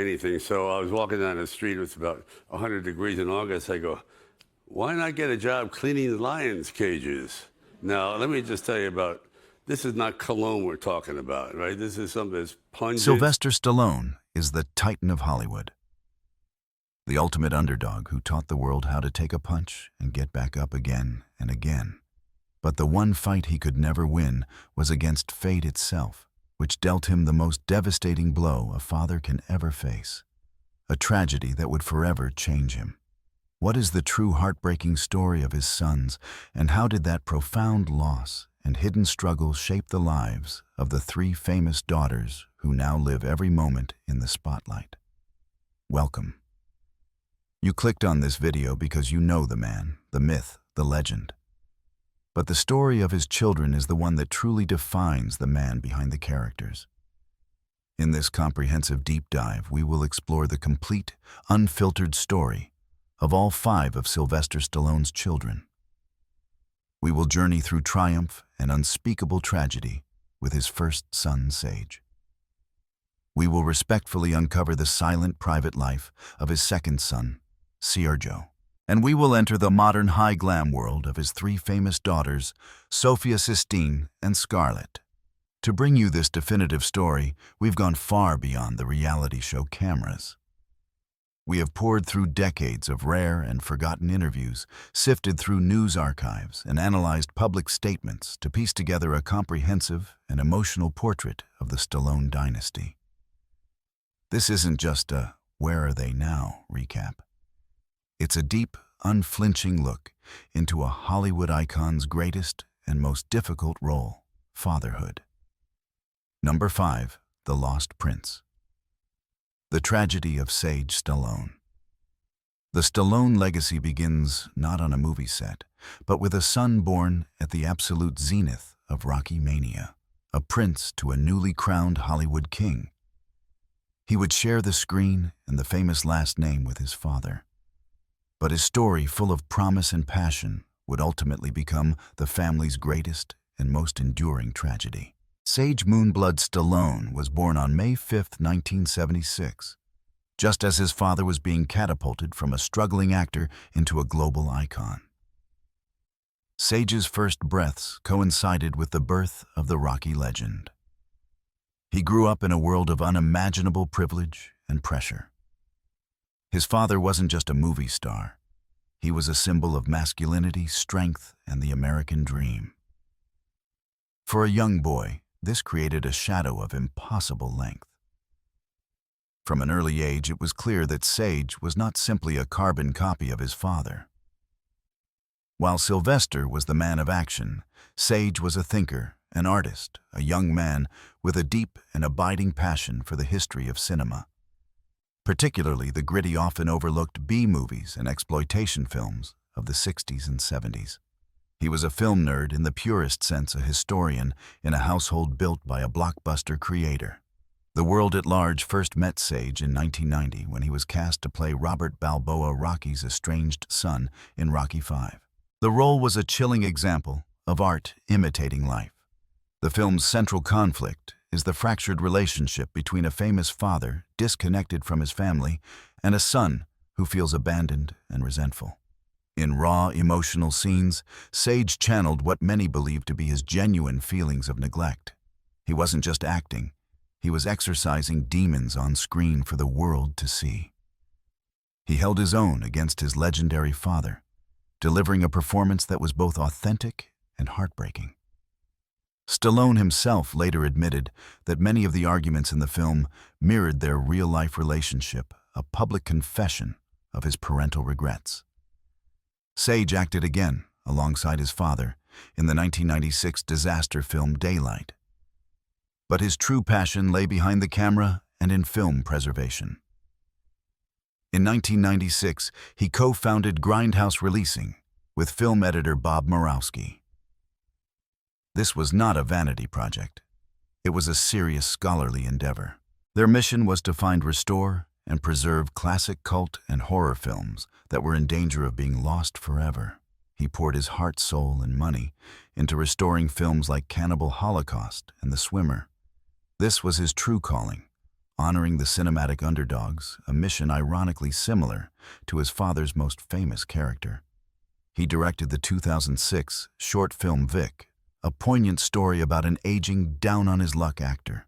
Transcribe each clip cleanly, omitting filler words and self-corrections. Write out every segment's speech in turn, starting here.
anything. So I was walking down the street. It was about 100 degrees in August. I go, why not get a job cleaning the lions' cages? Now, let me just tell you about, this is not cologne we're talking about, right? This is something that's pungent. Sylvester Stallone is the titan of Hollywood, the ultimate underdog who taught the world how to take a punch and get back up again and again. But the one fight he could never win was against fate itself, which dealt him the most devastating blow a father can ever face, a tragedy that would forever change him. What is the true heartbreaking story of his sons, and how did that profound loss and hidden struggle shape the lives of the three famous daughters who now live every moment in the spotlight? Welcome. You clicked on this video because you know the man, the myth, the legend. But the story of his children is the one that truly defines the man behind the characters. In this comprehensive deep dive, we will explore the complete, unfiltered story of all 5 of Sylvester Stallone's children. We will journey through triumph and unspeakable tragedy with his first son, Sage. We will respectfully uncover the silent private life of his second son, Seargeoh. And we will enter the modern high-glam world of his 3 famous daughters, Sophia, Sistine, and Scarlet. To bring you this definitive story, we've gone far beyond the reality show cameras. We have poured through decades of rare and forgotten interviews, sifted through news archives, and analyzed public statements to piece together a comprehensive and emotional portrait of the Stallone dynasty. This isn't just a "where are they now" recap. It's a deep, unflinching look into a Hollywood icon's greatest and most difficult role, fatherhood. Number 5, The Lost Prince. The tragedy of Sage Stallone. The Stallone legacy begins not on a movie set, but with a son born at the absolute zenith of Rocky mania, a prince to a newly crowned Hollywood king. He would share the screen and the famous last name with his father. But his story, full of promise and passion, would ultimately become the family's greatest and most enduring tragedy. Sage Moonblood Stallone was born on May 5, 1976, just as his father was being catapulted from a struggling actor into a global icon. Sage's first breaths coincided with the birth of the Rocky legend. He grew up in a world of unimaginable privilege and pressure. His father wasn't just a movie star. He was a symbol of masculinity, strength, and the American dream. For a young boy, this created a shadow of impossible length. From an early age, it was clear that Sage was not simply a carbon copy of his father. While Sylvester was the man of action, Sage was a thinker, an artist, a young man with a deep and abiding passion for the history of cinema, particularly the gritty, often overlooked B-movies and exploitation films of the 60s and 70s. He was a film nerd in the purest sense, a historian in a household built by a blockbuster creator. The world at large first met Sage in 1990 when he was cast to play Robert Balboa, Rocky's estranged son, in Rocky V. The role was a chilling example of art imitating life. The film's central conflict is the fractured relationship between a famous father disconnected from his family and a son who feels abandoned and resentful. In raw, emotional scenes, Sage channeled what many believe to be his genuine feelings of neglect. He wasn't just acting, he was exorcising demons on screen for the world to see. He held his own against his legendary father, delivering a performance that was both authentic and heartbreaking. Stallone himself later admitted that many of the arguments in the film mirrored their real-life relationship, a public confession of his parental regrets. Sage acted again, alongside his father, in the 1996 disaster film Daylight. But his true passion lay behind the camera and in film preservation. In 1996, he co-founded Grindhouse Releasing with film editor Bob Murawski. This was not a vanity project. It was a serious scholarly endeavor. Their mission was to find, restore, and preserve classic cult and horror films that were in danger of being lost forever. He poured his heart, soul, and money into restoring films like Cannibal Holocaust and The Swimmer. This was his true calling, honoring the cinematic underdogs, a mission ironically similar to his father's most famous character. He directed the 2006 short film Vic, a poignant story about an aging, down-on-his-luck actor.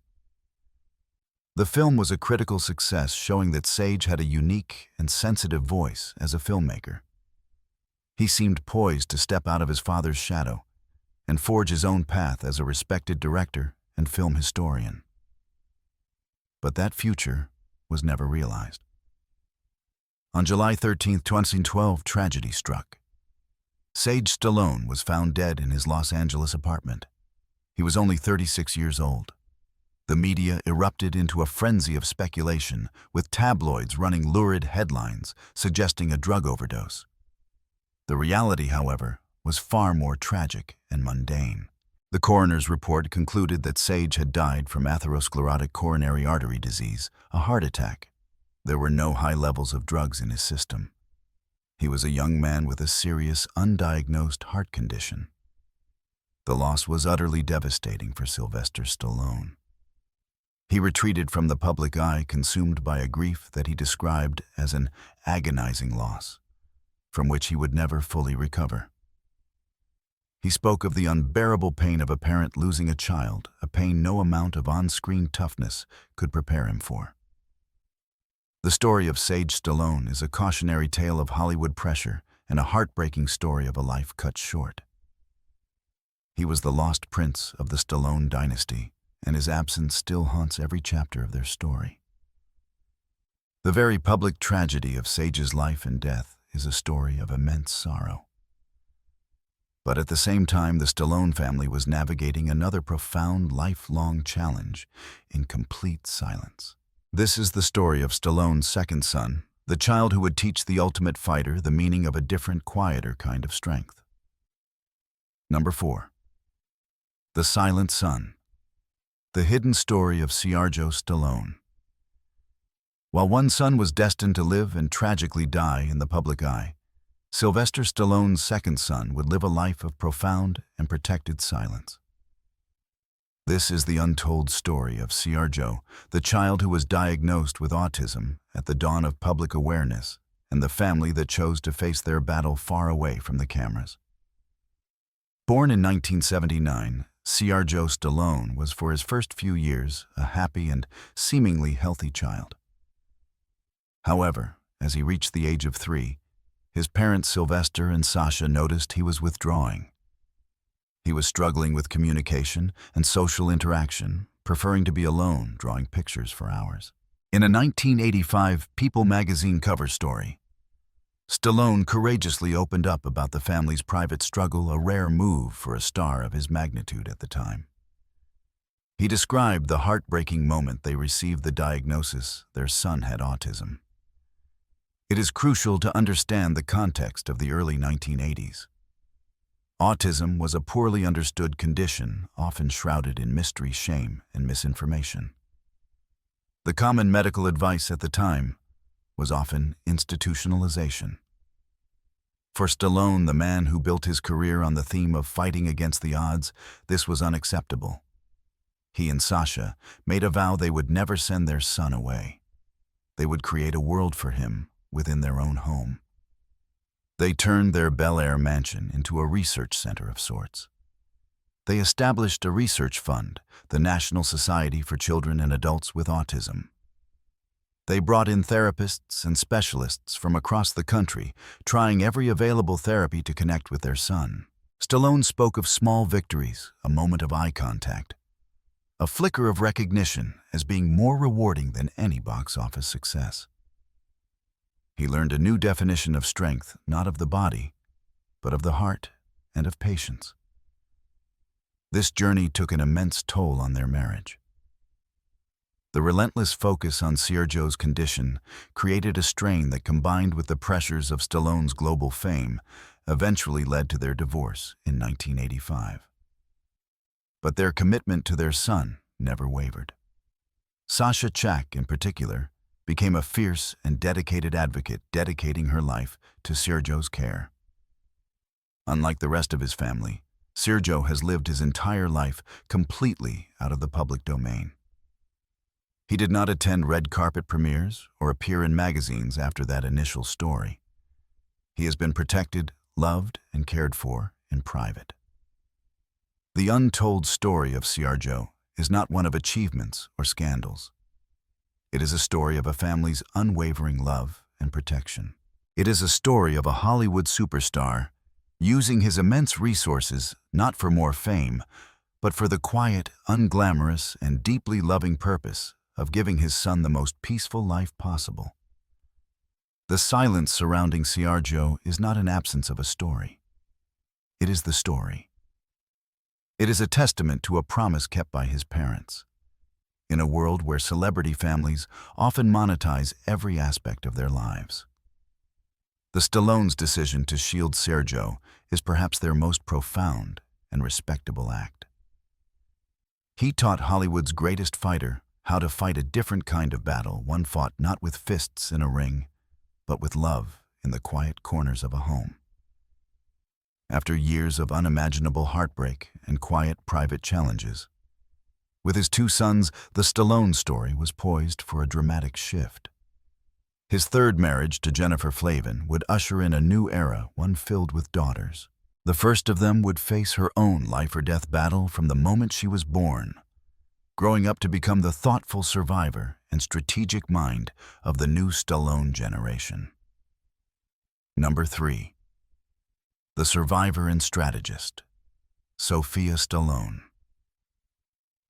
The film was a critical success, showing that Sage had a unique and sensitive voice as a filmmaker. He seemed poised to step out of his father's shadow and forge his own path as a respected director and film historian. But that future was never realized. On July 13, 2012, tragedy struck. Sage Stallone was found dead in his Los Angeles apartment. He was only 36 years old. The media erupted into a frenzy of speculation, with tabloids running lurid headlines suggesting a drug overdose. The reality, however, was far more tragic and mundane. The coroner's report concluded that Sage had died from atherosclerotic coronary artery disease, a heart attack. There were no high levels of drugs in his system. He was a young man with a serious, undiagnosed heart condition. The loss was utterly devastating for Sylvester Stallone. He retreated from the public eye, consumed by a grief that he described as an agonizing loss, from which he would never fully recover. He spoke of the unbearable pain of a parent losing a child, a pain no amount of on-screen toughness could prepare him for. The story of Sage Stallone is a cautionary tale of Hollywood pressure and a heartbreaking story of a life cut short. He was the lost prince of the Stallone dynasty, and his absence still haunts every chapter of their story. The very public tragedy of Sage's life and death is a story of immense sorrow. But at the same time, the Stallone family was navigating another profound, lifelong challenge in complete silence. This is the story of Stallone's second son, the child who would teach the ultimate fighter the meaning of a different, quieter kind of strength. Number 4. The Silent Son. The hidden story of Seargeoh Stallone. While one son was destined to live and tragically die in the public eye, Sylvester Stallone's second son would live a life of profound and protected silence. This is the untold story of Seargeoh, the child who was diagnosed with autism at the dawn of public awareness, and the family that chose to face their battle far away from the cameras. Born in 1979, Seargeoh Stallone was for his first few years a happy and seemingly healthy child. However, as he reached the age of 3, his parents Sylvester and Sasha noticed he was withdrawing. He was struggling with communication and social interaction, preferring to be alone, drawing pictures for hours. In a 1985 People magazine cover story, Stallone courageously opened up about the family's private struggle, a rare move for a star of his magnitude at the time. He described the heartbreaking moment they received the diagnosis their son had autism. It is crucial to understand the context of the early 1980s. Autism was a poorly understood condition, often shrouded in mystery, shame, and misinformation. The common medical advice at the time was often institutionalization. For Stallone, the man who built his career on the theme of fighting against the odds, this was unacceptable. He and Sasha made a vow they would never send their son away. They would create a world for him within their own home. They turned their Bel Air mansion into a research center of sorts. They established a research fund, the National Society for Children and Adults with Autism. They brought in therapists and specialists from across the country, trying every available therapy to connect with their son. Stallone spoke of small victories, a moment of eye contact, a flicker of recognition as being more rewarding than any box office success. He learned a new definition of strength, not of the body, but of the heart and of patience. This journey took an immense toll on their marriage. The relentless focus on Seargeouh's condition created a strain that, combined with the pressures of Stallone's global fame, eventually led to their divorce in 1985. But their commitment to their son never wavered. Sasha Chak, in particular, became a fierce and dedicated advocate, dedicating her life to Seargeouh's care. Unlike the rest of his family, Seargeoh has lived his entire life completely out of the public domain. He did not attend red carpet premieres or appear in magazines after that initial story. He has been protected, loved, and cared for in private. The untold story of Seargeoh is not one of achievements or scandals. It is a story of a family's unwavering love and protection. It is a story of a Hollywood superstar using his immense resources not for more fame, but for the quiet, unglamorous, and deeply loving purpose of giving his son the most peaceful life possible. The silence surrounding Seargeoh is not an absence of a story. It is the story. It is a testament to a promise kept by his parents. In a world where celebrity families often monetize every aspect of their lives, the Stallones' decision to shield Seargeoh is perhaps their most profound and respectable act. He taught Hollywood's greatest fighter how to fight a different kind of battle, one fought not with fists in a ring, but with love in the quiet corners of a home. After years of unimaginable heartbreak and quiet private challenges, with his two sons, the Stallone story was poised for a dramatic shift. His third marriage to Jennifer Flavin would usher in a new era, one filled with daughters. The first of them would face her own life-or-death battle from the moment she was born, growing up to become the thoughtful survivor and strategic mind of the new Stallone generation. Number 3. The survivor and strategist, Sophia Stallone.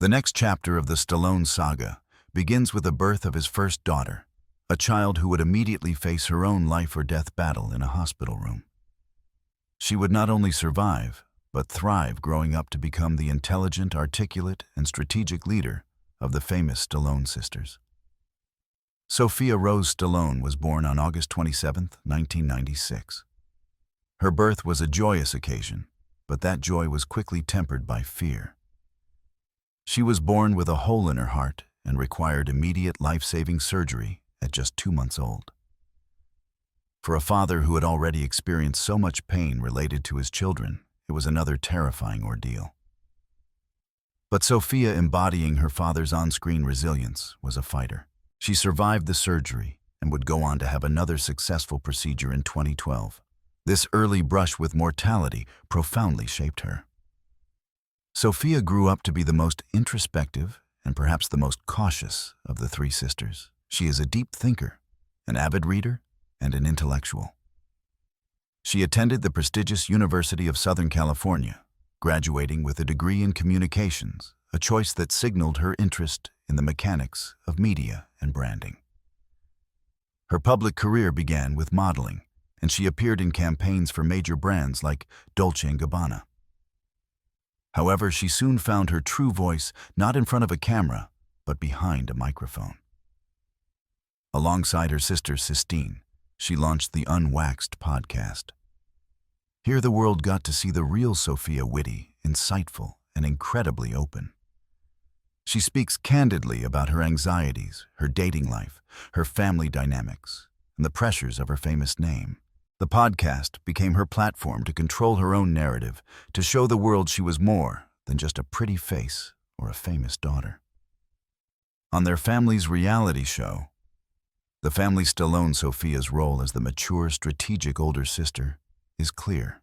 The next chapter of the Stallone saga begins with the birth of his first daughter, a child who would immediately face her own life-or-death battle in a hospital room. She would not only survive, but thrive, growing up to become the intelligent, articulate, and strategic leader of the famous Stallone sisters. Sophia Rose Stallone was born on August 27, 1996. Her birth was a joyous occasion, but that joy was quickly tempered by fear. She was born with a hole in her heart and required immediate life-saving surgery at just 2 months old. For a father who had already experienced so much pain related to his children, it was another terrifying ordeal. But Sophia, embodying her father's on-screen resilience, was a fighter. She survived the surgery and would go on to have another successful procedure in 2012. This early brush with mortality profoundly shaped her. Sophia grew up to be the most introspective and perhaps the most cautious of the three sisters. She is a deep thinker, an avid reader, and an intellectual. She attended the prestigious University of Southern California, graduating with a degree in communications, a choice that signaled her interest in the mechanics of media and branding. Her public career began with modeling, and she appeared in campaigns for major brands like Dolce & Gabbana. However, she soon found her true voice not in front of a camera, but behind a microphone. Alongside her sister Sistine, she launched the Unwaxed podcast. Here the world got to see the real Sophia, witty, insightful, and incredibly open. She speaks candidly about her anxieties, her dating life, her family dynamics, and the pressures of her famous name. The podcast became her platform to control her own narrative, to show the world she was more than just a pretty face or a famous daughter. On their family's reality show, the Family Stallone, Sophia's role as the mature, strategic older sister is clear.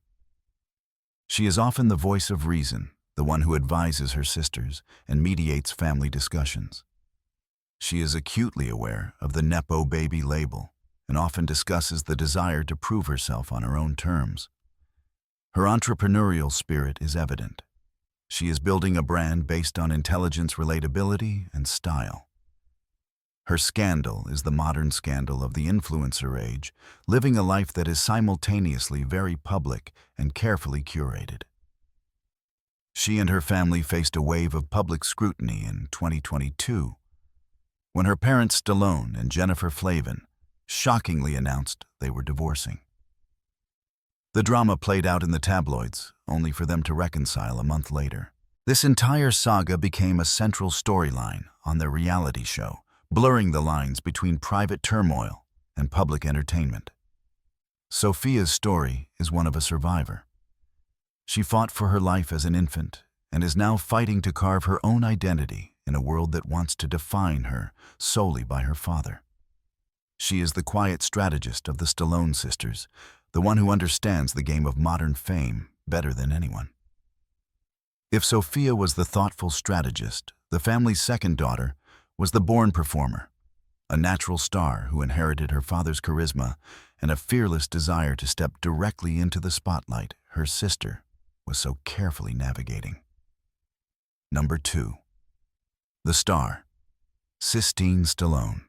She is often the voice of reason, the one who advises her sisters and mediates family discussions. She is acutely aware of the Nepo baby label and often discusses the desire to prove herself on her own terms. Her entrepreneurial spirit is evident. She is building a brand based on intelligence, relatability, and style. Her scandal is the modern scandal of the influencer age, living a life that is simultaneously very public and carefully curated. She and her family faced a wave of public scrutiny in 2022, when her parents Stallone and Jennifer Flavin shockingly announced they were divorcing. The drama played out in the tabloids, only for them to reconcile a month later. This entire saga became a central storyline on their reality show, blurring the lines between private turmoil and public entertainment. Sophia's story is one of a survivor. She fought for her life as an infant and is now fighting to carve her own identity in a world that wants to define her solely by her father. She is the quiet strategist of the Stallone sisters, the one who understands the game of modern fame better than anyone. If Sophia was the thoughtful strategist, the family's second daughter was the born performer, a natural star who inherited her father's charisma and a fearless desire to step directly into the spotlight her sister was so carefully navigating. Number 2. The star, Sistine Stallone.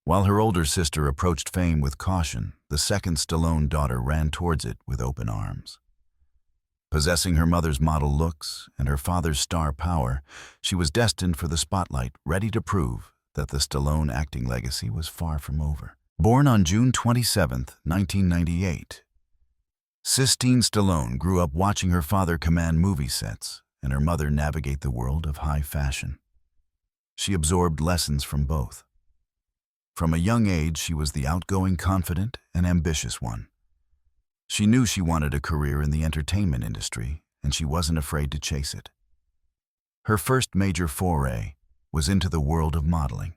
While her older sister approached fame with caution, the second Stallone daughter ran towards it with open arms. Possessing her mother's model looks and her father's star power, she was destined for the spotlight, ready to prove that the Stallone acting legacy was far from over. Born on June 27, 1998, Sistine Stallone grew up watching her father command movie sets and her mother navigate the world of high fashion. She absorbed lessons from both. From a young age, she was the outgoing, confident, and ambitious one. She knew she wanted a career in the entertainment industry, and she wasn't afraid to chase it. Her first major foray was into the world of modeling.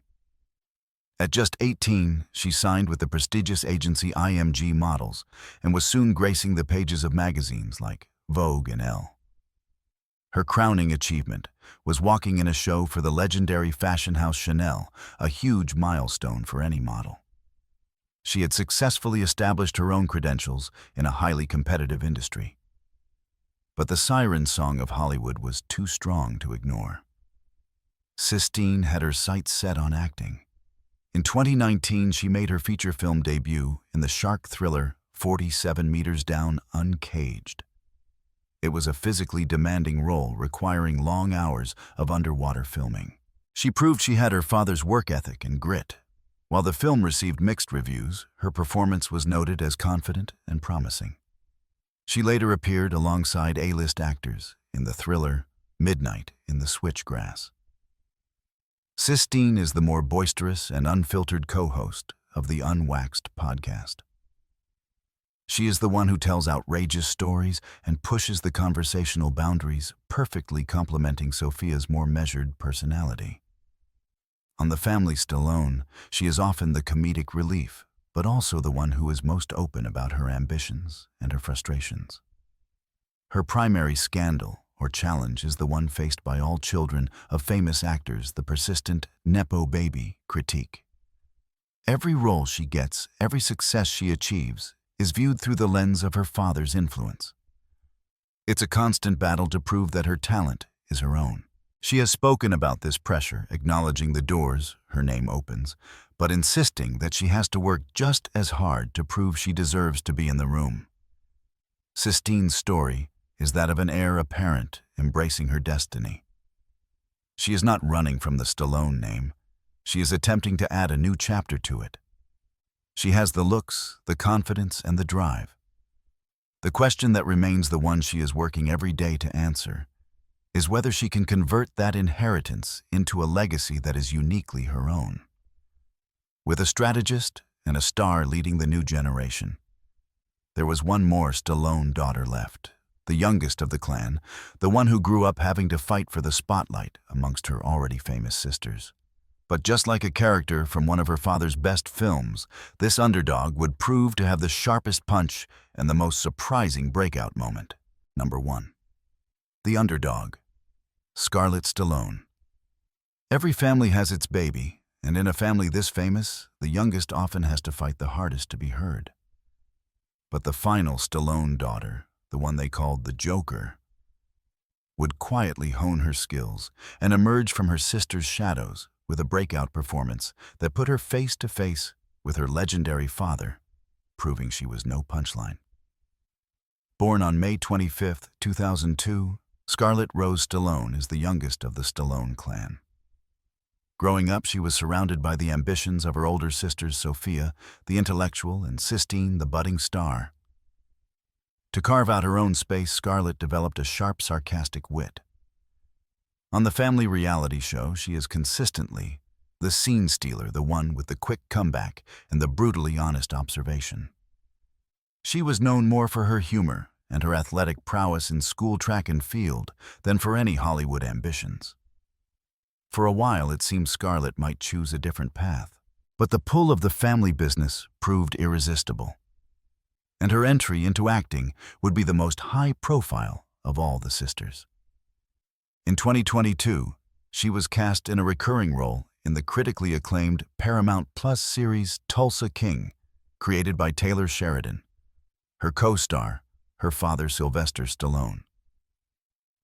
At just 18, she signed with the prestigious agency IMG Models and was soon gracing the pages of magazines like Vogue and Elle. Her crowning achievement was walking in a show for the legendary fashion house Chanel, a huge milestone for any model. She had successfully established her own credentials in a highly competitive industry. But the siren song of Hollywood was too strong to ignore. Sistine had her sights set on acting. In 2019, she made her feature film debut in the shark thriller 47 Meters Down, Uncaged. It was a physically demanding role requiring long hours of underwater filming. She proved she had her father's work ethic and grit. While the film received mixed reviews, her performance was noted as confident and promising. She later appeared alongside A-list actors in the thriller Midnight in the Switchgrass. Sistine is the more boisterous and unfiltered co-host of the Unwaxed podcast. She is the one who tells outrageous stories and pushes the conversational boundaries, perfectly complementing Sophia's more measured personality. On the Family Stallone, she is often the comedic relief, but also the one who is most open about her ambitions and her frustrations. Her primary scandal or challenge is the one faced by all children of famous actors, the persistent Nepo baby critique. Every role she gets, every success she achieves, is viewed through the lens of her father's influence. It's a constant battle to prove that her talent is her own. She has spoken about this pressure, acknowledging the doors her name opens, but insisting that she has to work just as hard to prove she deserves to be in the room. Sistine's story is that of an heir apparent embracing her destiny. She is not running from the Stallone name. She is attempting to add a new chapter to it. She has the looks, the confidence, and the drive. The question that remains, the one she is working every day to answer, is whether she can convert that inheritance into a legacy that is uniquely her own. With a strategist and a star leading the new generation, there was one more Stallone daughter left, the youngest of the clan, the one who grew up having to fight for the spotlight amongst her already famous sisters. But just like a character from one of her father's best films, this underdog would prove to have the sharpest punch and the most surprising breakout moment. Number 1. The underdog, Scarlet Stallone. Every family has its baby, and in a family this famous, the youngest often has to fight the hardest to be heard. But the final Stallone daughter, the one they called the Joker, would quietly hone her skills and emerge from her sister's shadows with a breakout performance that put her face to face with her legendary father, proving she was no punchline. Born on May 25, 2002, Scarlet Rose Stallone is the youngest of the Stallone clan. Growing up, she was surrounded by the ambitions of her older sisters Sophia, the intellectual, and Sistine, the budding star. To carve out her own space, Scarlet developed a sharp, sarcastic wit. On the family reality show, she is consistently the scene stealer, the one with the quick comeback and the brutally honest observation. She was known more for her humor and her athletic prowess in school track and field than for any Hollywood ambitions. For a while, it seemed Scarlet might choose a different path. But the pull of the family business proved irresistible, and her entry into acting would be the most high-profile of all the sisters. In 2022, she was cast in a recurring role in the critically acclaimed Paramount Plus series Tulsa King, created by Taylor Sheridan. Her co-star, her father Sylvester Stallone.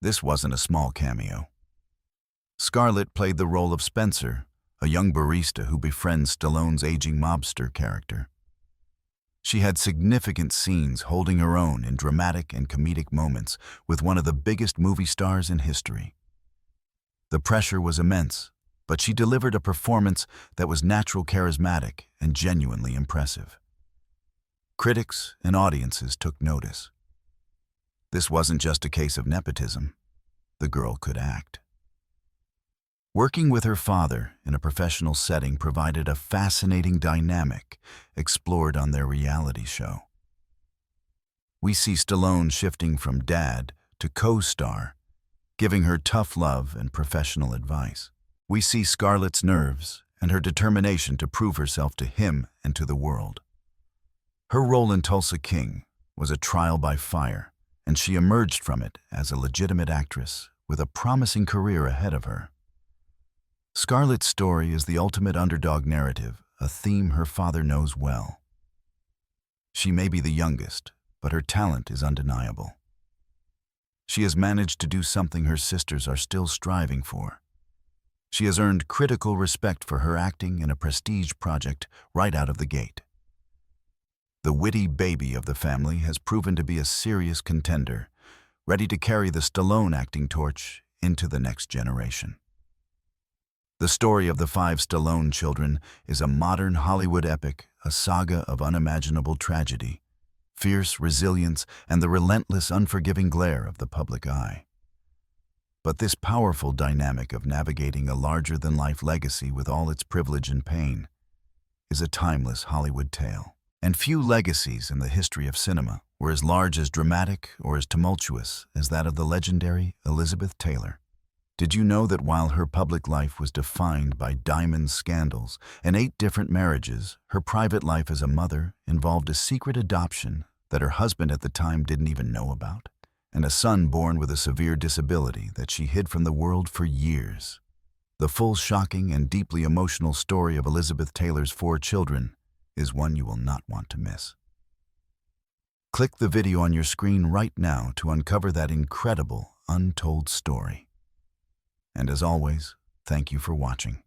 This wasn't a small cameo. Scarlet played the role of Spencer, a young barista who befriends Stallone's aging mobster character. She had significant scenes holding her own in dramatic and comedic moments with one of the biggest movie stars in history. The pressure was immense, but she delivered a performance that was natural, charismatic, and genuinely impressive. Critics and audiences took notice. This wasn't just a case of nepotism. The girl could act. Working with her father in a professional setting provided a fascinating dynamic explored on their reality show. We see Stallone shifting from dad to co-star, giving her tough love and professional advice. We see Scarlet's nerves and her determination to prove herself to him and to the world. Her role in Tulsa King was a trial by fire, and she emerged from it as a legitimate actress with a promising career ahead of her. Scarlet's story is the ultimate underdog narrative, a theme her father knows well. She may be the youngest, but her talent is undeniable. She has managed to do something her sisters are still striving for. She has earned critical respect for her acting in a prestige project right out of the gate. The witty baby of the family has proven to be a serious contender, ready to carry the Stallone acting torch into the next generation. The story of the 5 Stallone children is a modern Hollywood epic, a saga of unimaginable tragedy, fierce resilience, and the relentless, unforgiving glare of the public eye. But this powerful dynamic of navigating a larger-than-life legacy with all its privilege and pain is a timeless Hollywood tale. And few legacies in the history of cinema were as large, as dramatic, or as tumultuous as that of the legendary Elizabeth Taylor. Did you know that while her public life was defined by diamond scandals and 8 different marriages, her private life as a mother involved a secret adoption that her husband at the time didn't even know about, and a son born with a severe disability that she hid from the world for years? The full, shocking, and deeply emotional story of Elizabeth Taylor's 4 children is one you will not want to miss. Click the video on your screen right now to uncover that incredible, untold story. And as always, thank you for watching.